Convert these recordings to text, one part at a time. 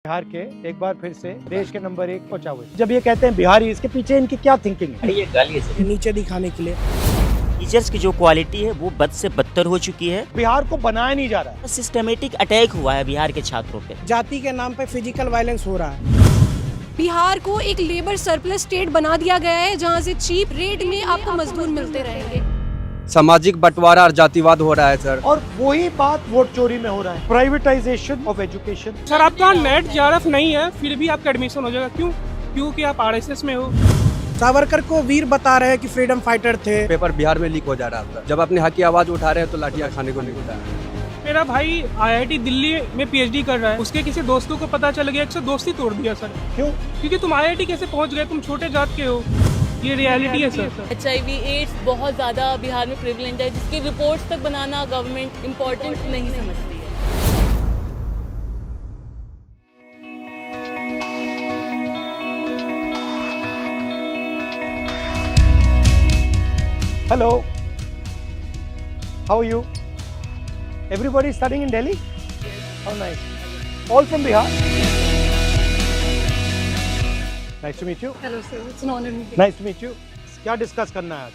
बिहार के एक बार फिर से देश के नंबर 1 पहुंचा हुए। जब ये कहते हैं बिहारी, इसके पीछे इनकी क्या थिंकिंग है? ये गाली है नीचे दिखाने के लिए। टीचर्स की जो क्वालिटी है वो बद से बदतर हो चुकी है। बिहार को बनाया नहीं जा रहा है। सिस्टमेटिक अटैक हुआ है बिहार के छात्रों पे। जाति के नाम पे फिजिकल वायलेंस हो रहा है। बिहार को एक लेबर सरप्लस स्टेट बना दिया गया है जहां से चीप रेट में आपको मजदूर मिलते रहेंगे। सामाजिक बंटवारा और जातिवाद हो रहा है सर। और वही बात वोट चोरी में हो रहा है, प्राइवेटाइजेशन ऑफ एजुकेशन। सर आपका नेट जेआरएफ नहीं है फिर भी आपका एडमिशन हो जाएगा। क्यों? क्योंकि आप आरएसएस में हो। सावरकर को वीर बता रहे हैं कि फ्रीडम फाइटर थे। पेपर बिहार में लीक हो जा रहा था। जब अपने हक की आवाज उठा रहे हैं तो लाठियां खाने को नहीं मिलता है। मेरा भाई आईआईटी दिल्ली में पीएचडी कर रहा है, उसके किसी दोस्तों को पता चल गया, एक दोस्ती तोड़ दिया सर। क्यों? क्योंकि तुम आईआईटी कैसे पहुंच गए, तुम छोटे जात के हो। ये रियलिटी है सर। HIV एड्स बहुत ज़्यादा बिहार में प्रिवलेंट है, जिसकी रिपोर्ट्स तक बनाना गवर्नमेंट इम्पोर्टेंट नहीं समझती है। Hello, how are you? Everybody studying in Delhi? How nice. All from Bihar? Nice to meet you. Hello sir, it's an honor meeting. Nice to meet you. क्या discuss करना है आज?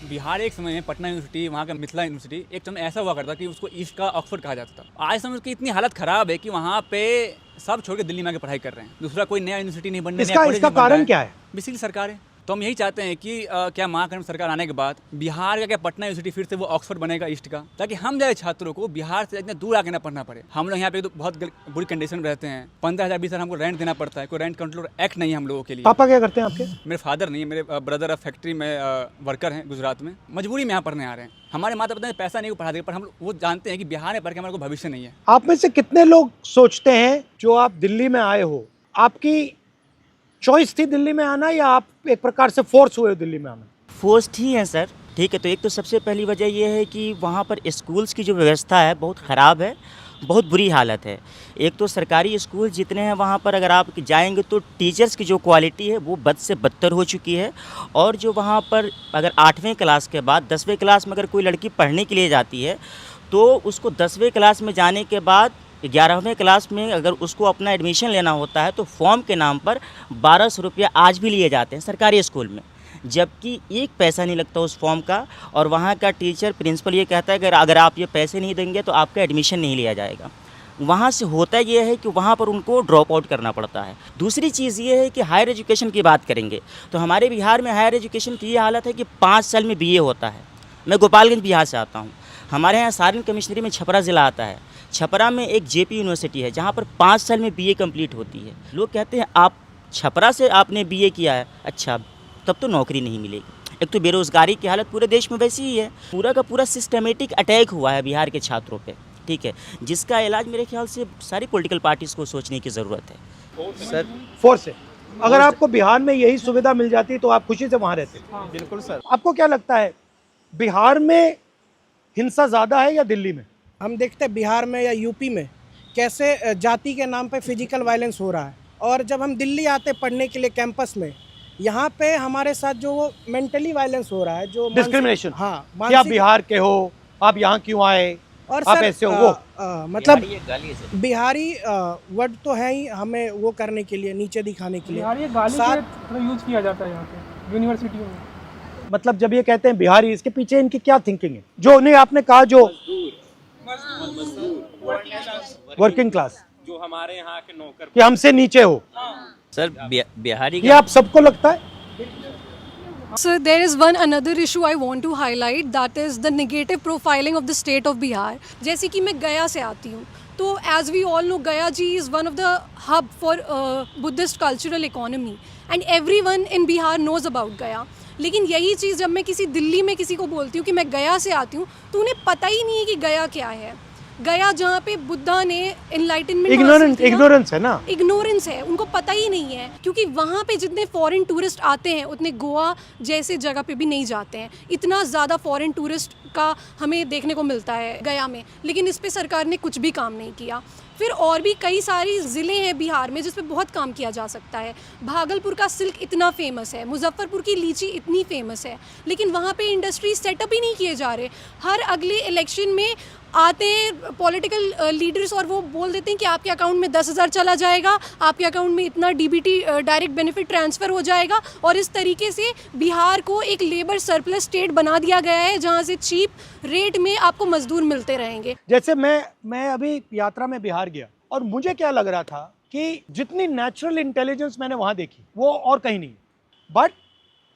बिहार एक समय में पटना यूनिवर्सिटी, वहाँ का मिथिला यूनिवर्सिटी एक समय ऐसा हुआ करता कि उसको ईस्ट का ऑक्सफोर्ड कहा जाता था। आज समय उसकी इतनी हालत खराब है कि वहाँ पे सब छोड़ के दिल्ली में आके पढ़ाई कर रहे हैं। दूसरा कोई नया यूनिवर्सिटी नहीं बनने, इसका कारण क्या है? बेसिकली सरकार है। तो हम यही चाहते हैं कि क्या महागठबंधन सरकार आने के बाद बिहार का क्या पटना यूनिवर्सिटी फिर से वो ऑक्सफोर्ड बनेगा ईस्ट का, ताकि हम जैसे छात्रों को बिहार से इतना दूर आके ना पढ़ना पड़े। हम लोग यहाँ पे तो बहुत बुरी कंडीशन में रहते हैं। 15,000 20,000 हमको रेंट देना पड़ता है। कोई रेंट कंट्रोल एक्ट नहीं है हम लोगों के लिए। पापा क्या करते हैं आपके? मेरे फादर नहीं है, मेरे ब्रदर अब फैक्ट्री में वर्कर हैं गुजरात में। मजबूरी में यहाँ पढ़ने आ रहे हैं। हमारे माता पिता ने पैसा नहीं पढ़ा दिया, पर हम वो जानते हैं कि बिहार में पढ़ के हमारे को भविष्य नहीं है। आप में से कितने लोग सोचते हैं जो आप दिल्ली में आए हो, आपकी चॉइस थी दिल्ली में आना या आप एक प्रकार से फोर्स हुए हो दिल्ली में आना? फोर्स्ड ही है सर। ठीक है, तो एक तो सबसे पहली वजह ये है कि वहाँ पर स्कूल्स की जो व्यवस्था है बहुत ख़राब है, बहुत बुरी हालत है। एक तो सरकारी स्कूल जितने हैं वहाँ पर अगर आप जाएंगे तो टीचर्स की जो क्वालिटी है वो बद से बदतर हो चुकी है। और जो वहाँ पर अगर 8वें क्लास के बाद 10वें क्लास में अगर कोई लड़की पढ़ने के लिए जाती है तो उसको 10वें क्लास में जाने के बाद 11वें क्लास में अगर उसको अपना एडमिशन लेना होता है तो फॉर्म के नाम पर 1200 रुपया आज भी लिए जाते हैं सरकारी स्कूल में, जबकि एक पैसा नहीं लगता उस फॉर्म का। और वहाँ का टीचर प्रिंसिपल ये कहता है कि अगर आप ये पैसे नहीं देंगे तो आपका एडमिशन नहीं लिया जाएगा। वहाँ से होता ये है कि वहाँ पर उनको ड्रॉप आउट करना पड़ता है। दूसरी चीज़ ये है कि हायर एजुकेशन की बात करेंगे तो हमारे बिहार में हायर एजुकेशन की ये हालत है कि 5 साल में BA होता है। मैं गोपालगंज बिहार से आता हूँ। हमारे यहाँ सारण कमिश्नरी में छपरा ज़िला आता है। छपरा में एक JP यूनिवर्सिटी है जहाँ पर 5 साल में BA कंप्लीट होती है। लोग कहते हैं आप छपरा से आपने BA किया है, अच्छा तब तो नौकरी नहीं मिलेगी। एक तो बेरोज़गारी की हालत पूरे देश में वैसी ही है। पूरा का पूरा सिस्टमेटिक अटैक हुआ है बिहार के छात्रों पे, ठीक है, जिसका इलाज मेरे ख्याल से सारी पॉलिटिकल पार्टीज़ को सोचने की ज़रूरत है। सर फोर्स है। अगर आपको बिहार में यही सुविधा मिल जाती तो आप खुशी से वहाँ रहते? बिल्कुल सर। आपको क्या लगता है बिहार में हिंसा ज़्यादा है या दिल्ली में? हम देखते हैं बिहार में या यूपी में कैसे जाति के नाम पे फिजिकल वायलेंस हो रहा है। और जब हम दिल्ली आते पढ़ने के लिए कैंपस में, यहाँ पे हमारे साथ जो मेंटली वायलेंस हो रहा है, जो डिस्क्रिमिनेशन। हाँ, कि आप बिहार के हो, आप यहाँ क्यों आए, और आप सर, ऐसे हो वो मतलब ये गाली है सर। बिहारी वर्ड तो है ही हमें वो करने के लिए, नीचे दिखाने के लिए। बिहार ये गाली के यूज किया जाता है यहाँ पे यूनिवर्सिटियों में। मतलब जब ये कहते हैं बिहारी, इसके पीछे इनकी क्या थिंकिंग है? जो नहीं आपने कहा जो वर्किंग क्लास, जो हमारे यहाँ के नौकर, कि हमसे नीचे हो सर बिहारी ये आप सबको लगता है? Sir, there is one another issue I want to highlight, that is the negative profiling of the state of Bihar. जैसे कि मैं गया से आती हूँ, तो as we all know, Gaya ji is one of the hub for Buddhist cultural economy and everyone in Bihar knows about Gaya. लेकिन यही चीज़ जब मैं किसी दिल्ली में किसी को बोलती हूँ कि मैं गया से आती हूँ तो उन्हें पता ही नहीं है कि गया क्या है। गया जहाँ पे बुद्धा ने एनलाइटनमेंट, इग्नोरेंस है ना, इग्नोरेंस है, उनको पता ही नहीं है। क्योंकि वहाँ पे जितने फॉरेन टूरिस्ट आते हैं उतने गोवा जैसे जगह पे भी नहीं जाते हैं। इतना ज़्यादा फॉरेन टूरिस्ट का हमें देखने को मिलता है गया में, लेकिन इस पे सरकार ने कुछ भी काम नहीं किया। फिर और भी कई सारी ज़िले हैं बिहार में जिस पे बहुत काम किया जा सकता है। भागलपुर का सिल्क इतना फेमस है, मुजफ्फरपुर की लीची इतनी फेमस है, लेकिन वहाँ पे इंडस्ट्री सेटअप ही नहीं किए जा रहे। हर अगले इलेक्शन में आते हैं पॉलिटिकल लीडर्स और वो बोल देते हैं कि आपके अकाउंट में 10,000 चला जाएगा, आपके अकाउंट में इतना डीबीटी डायरेक्ट बेनिफिट ट्रांसफ़र हो जाएगा, और इस तरीके से बिहार को एक लेबर सरप्लस स्टेट बना दिया गया है जहां से चीप रेट में आपको मजदूर मिलते रहेंगे। जैसे मैं अभी यात्रा में बिहार गया और मुझे क्या लग रहा था कि जितनी नेचुरल इंटेलिजेंस मैंने वहाँ देखी वो और कहीं नहीं, बट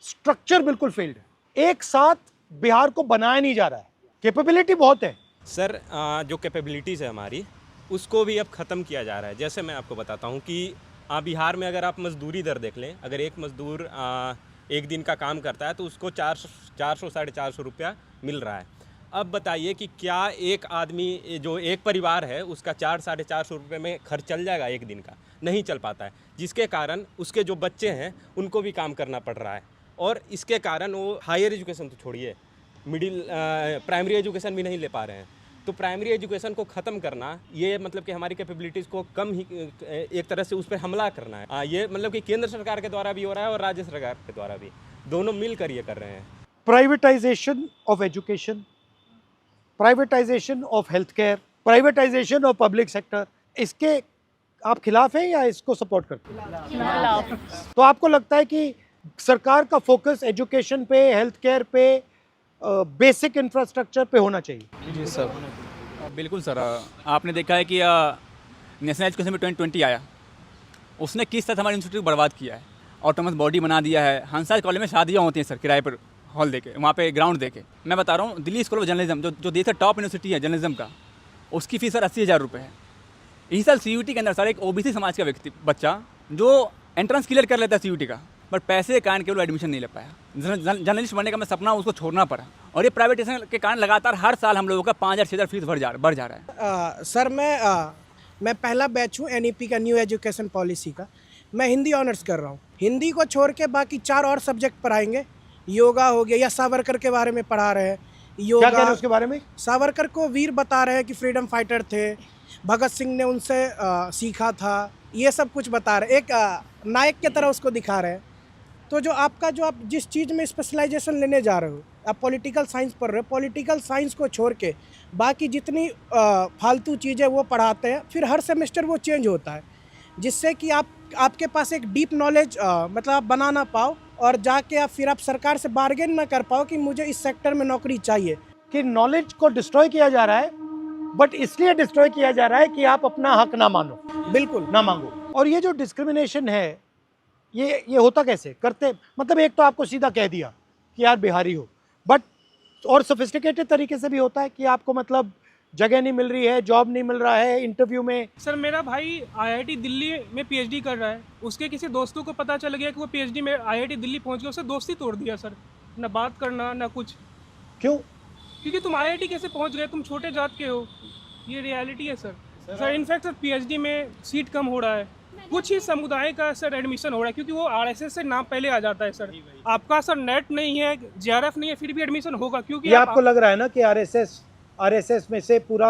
स्ट्रक्चर बिल्कुल फेल्ड है। एक साथ बिहार को बनाया नहीं जा रहा है। कैपेबिलिटी बहुत है सर, जो कैपेबिलिटीज़ है हमारी उसको भी अब ख़त्म किया जा रहा है। जैसे मैं आपको बताता हूँ कि बिहार में अगर आप मजदूरी दर देख लें, अगर एक मजदूर एक दिन का काम करता है तो उसको 400 साढ़े 400 रुपया मिल रहा है। अब बताइए कि क्या एक आदमी जो एक परिवार है उसका 400 साढ़े 400 रुपये में खर्च चल जाएगा एक दिन का? नहीं चल पाता है, जिसके कारण उसके जो बच्चे हैं उनको भी काम करना पड़ रहा है, और इसके कारण वो हायर एजुकेशन तो छोड़िए, मिडिल प्राइमरी एजुकेशन भी नहीं ले पा रहे हैं। तो प्राइमरी एजुकेशन को ख़त्म करना, ये मतलब कि हमारी कैपेबिलिटीज़ को कम ही एक तरह से उस पर हमला करना है। ये मतलब कि केंद्र सरकार के द्वारा भी हो रहा है और राज्य सरकार के द्वारा भी, दोनों मिलकर ये कर रहे हैं। Privatisation of education, privatisation of health care, privatisation of public sector, इसके आप खिलाफ हैं या इसको सपोर्ट करते हैं? तो आपको लगता है कि सरकार का फोकस एजुकेशन पे, हेल्थ केयर पे, बेसिक इंफ्रास्ट्रक्चर पे होना चाहिए? जी सर, बिल्कुल सर। आपने देखा है कि नेशनल एजुकेशन में 2020 आया, उसने किस तरह हमारे इंस्टीट्यूट को बर्बाद किया है। ऑटोनमस बॉडी बना दिया है। हंसा कॉलेज में शादियाँ होती हैं सर किराए पर, हॉल देके, वहाँ पे ग्राउंड देके। मैं बता रहा हूँ, दिल्ली स्कूल ऑफ जर्नलिज्म जो देश का टॉप यूनिवर्सिटी है जर्नलिज्म का, उसकी फीस सर 80,000 रुपये है। इसी साल CUT के अंदर सर एक OBC समाज का बच्चा जो एंट्रेंस क्लियर कर लेता है CUT का, बट पैसे के कारण केवल एडमिशन नहीं ले पाया। जर्नलिस्ट बनने का मैं सपना उसको छोड़ना पड़ा, और ये प्राइवेटाइजेशन के कारण लगातार हर साल हम लोगों का 5,000-6,000 फीस बढ़ जा रहा है। सर मैं पहला बैच हूँ NEP का, न्यू एजुकेशन पॉलिसी का। मैं हिंदी ऑनर्स कर रहा हूँ। हिंदी को छोड़ के बाकी 4 और सब्जेक्ट पढ़ाएंगे। योगा हो गया, या सावरकर के बारे में पढ़ा रहे हैं। योगा, क्या कह रहे हैं उसके बारे में? सावरकर को वीर बता रहे हैं कि फ्रीडम फाइटर थे, भगत सिंह ने उनसे सीखा था, ये सब कुछ बता रहे, एक नायक की तरह उसको दिखा रहे हैं। तो जो आप जिस चीज़ में स्पेशलाइजेशन लेने जा रहे हो, आप पॉलिटिकल साइंस पढ़ रहे हो, पॉलिटिकल साइंस को छोड़ के बाकी जितनी फालतू चीज़ें वो पढ़ाते हैं, फिर हर सेमेस्टर वो चेंज होता है, जिससे कि आपके पास एक डीप नॉलेज मतलब आप बना ना पाओ, और जाके फिर आप सरकार से बार्गेन ना कर पाओ कि मुझे इस सेक्टर में नौकरी चाहिए। कि नॉलेज को डिस्ट्रॉय किया जा रहा है, बट इसलिए डिस्ट्रॉय किया जा रहा है कि आप अपना हक ना मानो, बिल्कुल ना मांगो। और ये जो डिस्क्रिमिनेशन है, ये होता कैसे करते? मतलब एक तो आपको सीधा कह दिया कि यार बिहारी हो, बट और सोफिस्टिकेटेड तरीके से भी होता है कि आपको मतलब जगह नहीं मिल रही है, जॉब नहीं मिल रहा है, इंटरव्यू में। सर मेरा भाई IIT दिल्ली में PhD कर रहा है, उसके किसी दोस्तों को पता चल गया कि वो PhD में IIT दिल्ली पहुंच गया, उससे दोस्ती तोड़ दिया सर, ना बात करना ना कुछ। क्यों? क्योंकि तुम IIT कैसे पहुंच गए, तुम छोटे जात के हो, ये रियलिटी है सर। इनफैक्ट सर PhD में सीट कम हो रहा है, कुछ ही समुदाय का सर एडमिशन हो रहा है, क्योंकि वो RSS से नाम पहले आ जाता है सर। आपका सर नेट नहीं है, JRF नहीं है, फिर भी एडमिशन होगा, क्योंकि आपको लग रहा है ना कि RSS में से पूरा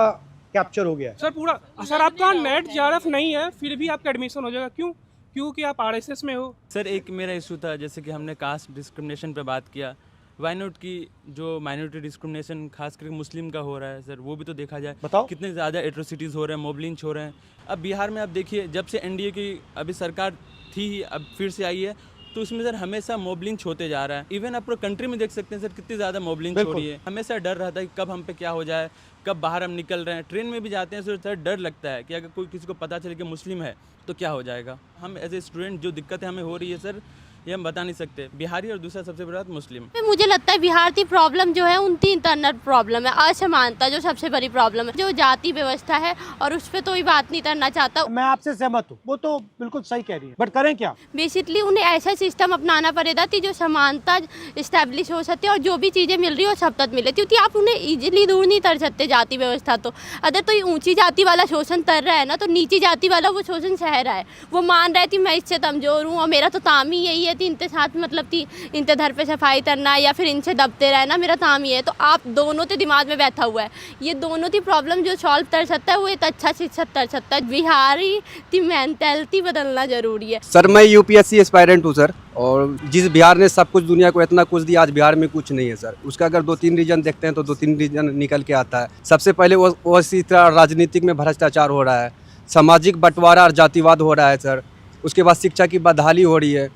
कैप्चर हो गया है? सर पूरा सर आपका नेट JRF नहीं है, फिर भी आपका एडमिशन हो जाएगा। क्यों? क्योंकि आप RSS में हो। सर एक मेरा इशू था, जैसे कि हमने कास्ट डिस्क्रिमिनेशन पे बात किया, वाई नॉट की जो माइनॉरिटी डिस्क्रिमिनेशन खास करके मुस्लिम का हो रहा है सर, वो भी तो देखा जाए। बताओ। कितने ज़्यादा एट्रोसिटीज़ हो रहे हैं, मॉब लिंच हो रहे हैं। अब बिहार में आप देखिए, जब से NDA की अभी सरकार थी ही, अब फिर से आई है, तो उसमें सर हमेशा मॉब लिंच होते जा रहा है। इवन आप पूरे कंट्री में देख सकते हैं सर, कितनी ज़्यादा मॉब लिंच हो रही है। हमेशा डर रहता है कि कब हम पे क्या हो जाए, कब बाहर हम निकल रहे हैं। ट्रेन में भी जाते हैं सर, डर लगता है कि अगर कोई किसी को पता चले कि मुस्लिम है तो क्या हो जाएगा। हम एज ए स्टूडेंट जो दिक्कतें हमें हो रही है सर, ये हम बता नहीं सकते। बिहारी और दूसरा सबसे बड़ा मुस्लिम। मुझे लगता है बिहार की प्रॉब्लम जो है उनकी इंटरनल प्रॉब्लम है, असमानता जो सबसे बड़ी प्रॉब्लम है, जो जाति व्यवस्था है, और उस पर तो ही बात नहीं करना चाहता। मैं आपसे सहमत हूँ, वो तो बिल्कुल सही कह रही है, बट करें क्या? बेसिकली उन्हें ऐसा सिस्टम अपनाना पड़ेगा कि जो समानता इस्टेब्लिश हो सकती है, और जो भी चीज़ें मिल रही है वो सब तक मिले, क्योंकि आप उन्हें ईजिली दूर नहीं कर सकते जाति व्यवस्था। तो अगर तो ऊंची जाति वाला शोषण कर रहा है ना, तो नीची जाति वाला वो शोषण सह रहा है। वो मान रहा है कि मैं इससे कमजोर हूँ और मेरा तो काम ही यही है, थी इनके साथ, मतलब थी इनके घर पे सफाई करना या फिर इनसे दबते रहना, मेरा काम ये है। तो आप दोनों तो दिमाग में बैठा हुआ है, ये दोनों थी प्रॉब्लम जो सॉल्व कर सकता है वो एक अच्छा शिक्षक कर सकता है। बिहारी की मेंटालिटी बदलना जरूरी है। सर मैं यूपीएससी एस्पायरेंट हूँ सर, और जिस बिहार ने सब कुछ दुनिया को इतना कुछ दिया, आज बिहार में कुछ नहीं है सर। उसका अगर 2-3 रीजन देखते हैं तो 2-3 रीजन निकल के आता है। सबसे पहले वो इसी तरह राजनीतिक में भ्रष्टाचार हो रहा है, सामाजिक बंटवारा और जातिवाद हो रहा है सर। उसके बाद शिक्षा की बदहाली हो रही है,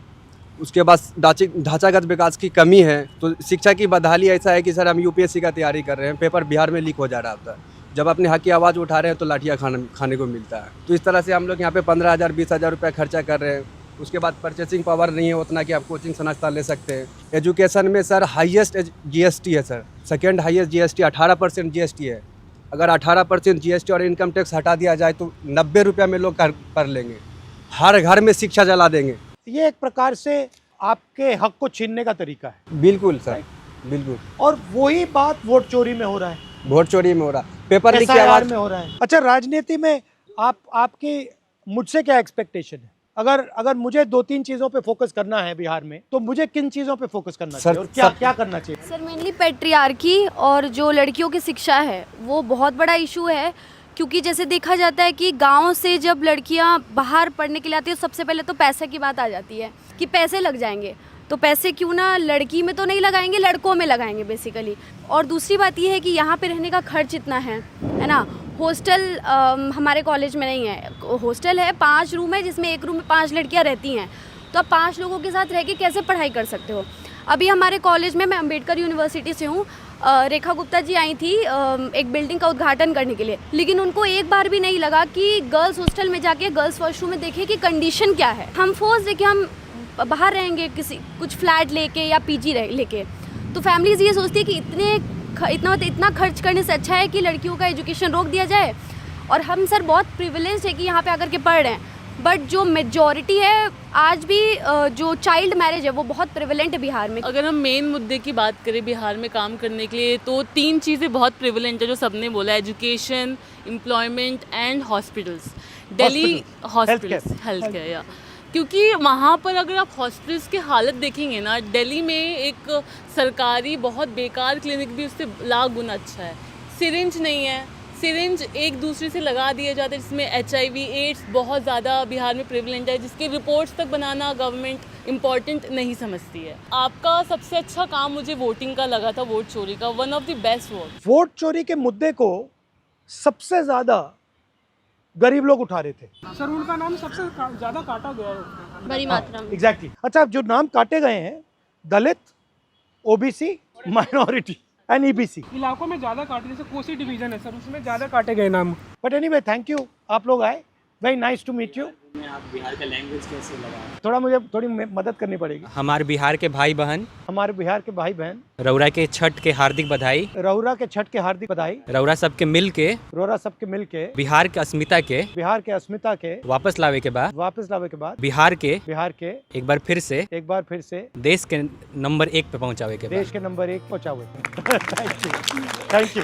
उसके बाद ढांचागत विकास की कमी है। तो शिक्षा की बदहाली ऐसा है कि सर हम यूपीएससी का तैयारी कर रहे हैं, पेपर बिहार में लीक हो जा रहा होता है। जब अपने हक की आवाज़ उठा रहे हैं तो लाठियाँ खाने को मिलता है। तो इस तरह से हम लोग यहाँ पे 15,000 20,000 रुपये खर्चा कर रहे हैं। उसके बाद परचेसिंग पावर नहीं है उतना कि आप कोचिंग संस्था ले सकते हैं। एजुकेशन में सर हाईएस्ट जीएसटी है sir, second highest GST 18% GST है। अगर 18% जीएसटी और इनकम टैक्स हटा दिया जाए तो 90 रुपये में लोग कर लेंगे। हर घर में शिक्षा जला देंगे। ये एक प्रकार से आपके हक को छीनने का तरीका है। बिल्कुल सर, बिल्कुल। और वही बात वोट चोरी में हो रहा है, वोट चोरी में हो रहा है, पेपर लीक की SIR आवाज़ में हो रहा है। अच्छा, राजनीति में आपकी मुझसे क्या एक्सपेक्टेशन है? अगर मुझे 2-3 चीज़ों पे फोकस करना है बिहार में, तो मुझे किन चीज़ों पे फोकस करना चाहिए और क्या करना चाहिए? सर मेनली पैट्रियार्की और जो लड़कियों की शिक्षा है वो बहुत बड़ा इशू है। क्योंकि जैसे देखा जाता है कि गांव से जब लड़कियां बाहर पढ़ने के लिए आती है, सबसे पहले तो पैसे की बात आ जाती है कि पैसे लग जाएंगे। तो पैसे क्यों ना लड़की में तो नहीं लगाएंगे, लड़कों में लगाएंगे बेसिकली। और दूसरी बात ये है कि यहाँ पे रहने का खर्च इतना है ना। हॉस्टल हमारे कॉलेज में नहीं है, हॉस्टल है 5 रूम है जिसमें एक रूम में 5 लड़कियाँ रहती हैं। तो आप 5 लोगों के साथ रह के कैसे पढ़ाई कर सकते हो? अभी हमारे कॉलेज में, मैं अम्बेडकर यूनिवर्सिटी से हूँ, रेखा गुप्ता जी आई थी एक बिल्डिंग का उद्घाटन करने के लिए, लेकिन उनको एक बार भी नहीं लगा कि गर्ल्स हॉस्टल में जाके गर्ल्स वॉशरूम में देखें कि कंडीशन क्या है। हम फोर्स देके हम बाहर रहेंगे कुछ फ्लैट लेके या पीजी लेके, तो फैमिलीज ये सोचती है कि इतना खर्च करने से अच्छा है कि लड़कियों का एजुकेशन रोक दिया जाए। और हम सर बहुत प्रिविलेज है कि यहाँ पे आकर के पढ़ रहे हैं, बट जो मेजॉरिटी है आज भी जो चाइल्ड मैरिज है वो बहुत प्रिविलेंट है बिहार में। अगर हम मेन मुद्दे की बात करें बिहार में काम करने के लिए, तो 3 चीज़ें बहुत प्रिविलेंट है जो सबने बोला, education, employment and hospitals. Delhi hospitals, health care, या क्योंकि वहाँ पर अगर आप हॉस्पिटल्स की हालत देखेंगे ना, दिल्ली में एक सरकारी बहुत बेकार क्लिनिक भी उससे लाख गुना अच्छा है। सिरिंज नहीं है, सिरिंज एक दूसरे से लगा दिए जाते हैं, जिसमें HIV एड्स बहुत ज़्यादा बिहार में प्रिवलेंट है, जिसके रिपोर्ट्स तक बनाना गवर्नमेंट इम्पॉर्टेंट नहीं समझती है। आपका सबसे अच्छा काम मुझे वोटिंग का लगा था, वोट चोरी का, one of the best vote चोरी के मुद्दे को सबसे ज़्यादा गरीब लोग उठा रहे थे। सर उनका नाम सबसे ज़्यादा काटा गया है बड़ी मात्रा में। एग्जैक्टली। अच्छा, जो नाम काटे गए हैं, दलित, OBC, माइनॉरिटी एंड EBC इलाकों में ज़्यादा काटे, जैसे कोसी डिवीजन है सर, उसमें ज़्यादा काटे गए नाम। बट एनीवे, थैंक यू, आप लोग आए, very nice to meet you. आप बिहार का लैंग्वेज कैसे लगा? थोड़ा मुझे थोड़ी मदद करनी पड़ेगी। हमारे बिहार के भाई बहन, हमारे बिहार के भाई बहन, रौरा के छठ के हार्दिक बधाई। रौरा के छठ के हार्दिक बधाई। रौरा सबके मिल के, रौरा सबके मिल के बिहार के अस्मिता के वापस लावे के बाद बिहार के एक बार फिर से देश के नंबर 1 पे पहुंचावे के बाद। देश के नंबर 1 पहुंचावे। Thank you.